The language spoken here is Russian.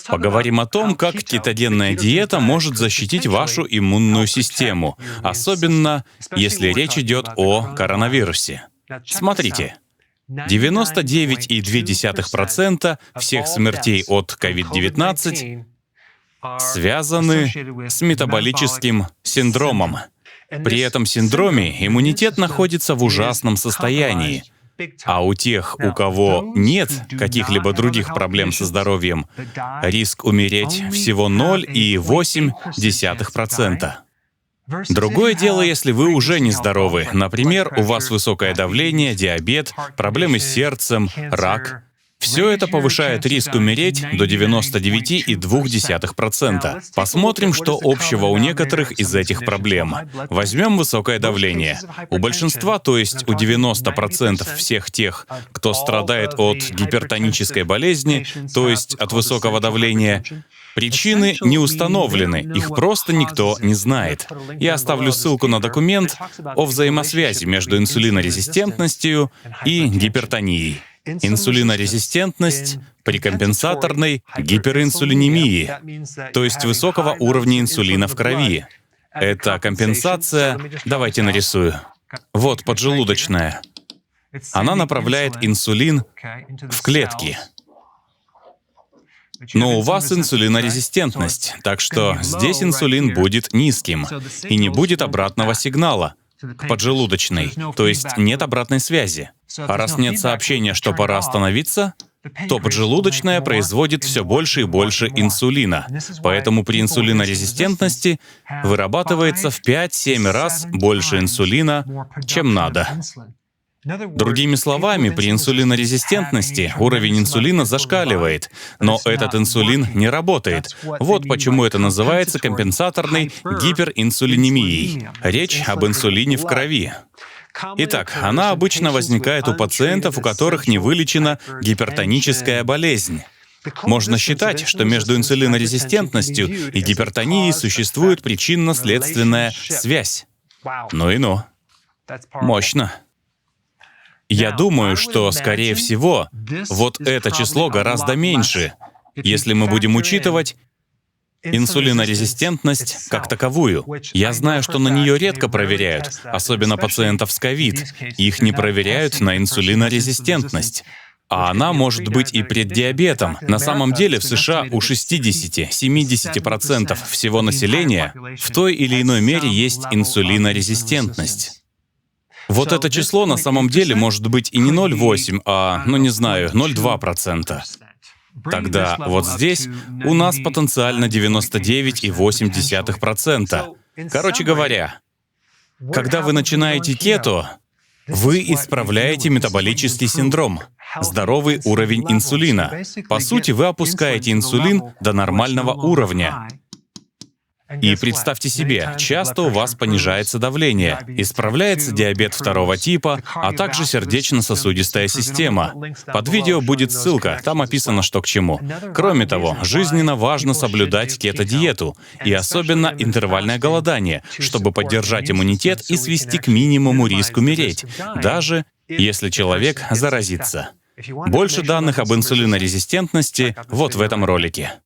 Поговорим о том, как кетогенная диета может защитить вашу иммунную систему, особенно если речь идет о коронавирусе. Смотрите. 99,2% всех смертей от COVID-19 связаны с метаболическим синдромом. При этом синдроме иммунитет находится в ужасном состоянии. А у тех, у кого нет каких-либо других проблем со здоровьем, риск умереть всего 0,8%. Другое дело, если вы уже нездоровы. Например, у вас высокое давление, диабет, проблемы с сердцем, рак. Все это повышает риск умереть до 99,2%. Посмотрим, что общего у некоторых из этих проблем. Возьмем высокое давление. У большинства, то есть у 90% всех тех, кто страдает от гипертонической болезни, то есть от высокого давления, причины не установлены, их просто никто не знает. Я оставлю ссылку на документ о взаимосвязи между инсулинорезистентностью и гипертонией. Инсулинорезистентность при компенсаторной гиперинсулинемии, то есть высокого уровня инсулина в крови. Это компенсация, давайте нарисую. Вот поджелудочная. Она направляет инсулин в клетки. Но у вас инсулинорезистентность, так что здесь инсулин будет низким, и не будет обратного сигнала к поджелудочной, то есть нет обратной связи. А раз нет сообщения, что пора остановиться, то поджелудочная производит все больше и больше инсулина. Поэтому при инсулинорезистентности вырабатывается в 5-7 раз больше инсулина, чем надо. Другими словами, при инсулинорезистентности уровень инсулина зашкаливает, но этот инсулин не работает. Вот почему это называется компенсаторной гиперинсулинемией. Речь об инсулине в крови. Итак, она обычно возникает у пациентов, у которых не вылечена гипертоническая болезнь. Можно считать, что между инсулинорезистентностью и гипертонией существует причинно-следственная связь. Ну и ну. Мощно. Я думаю, что, скорее всего, вот это число гораздо меньше, если мы будем учитывать инсулинорезистентность как таковую. Я знаю, что на нее редко проверяют, особенно пациентов с ковид. Их не проверяют на инсулинорезистентность. А она может быть и преддиабетом. На самом деле в США у 60-70% всего населения в той или иной мере есть инсулинорезистентность. Вот это число на самом деле может быть и не 0,8, а, не знаю, 0,2%. Тогда вот здесь у нас потенциально 99,8%. Короче говоря, когда вы начинаете кето, вы исправляете метаболический синдром, здоровый уровень инсулина. По сути, вы опускаете инсулин до нормального уровня. И представьте себе, часто у вас понижается давление, исправляется диабет второго типа, а также сердечно-сосудистая система. Под видео будет ссылка, там описано, что к чему. Кроме того, жизненно важно соблюдать кето-диету, и особенно интервальное голодание, чтобы поддержать иммунитет и свести к минимуму риск умереть, даже если человек заразится. Больше данных об инсулинорезистентности вот в этом ролике.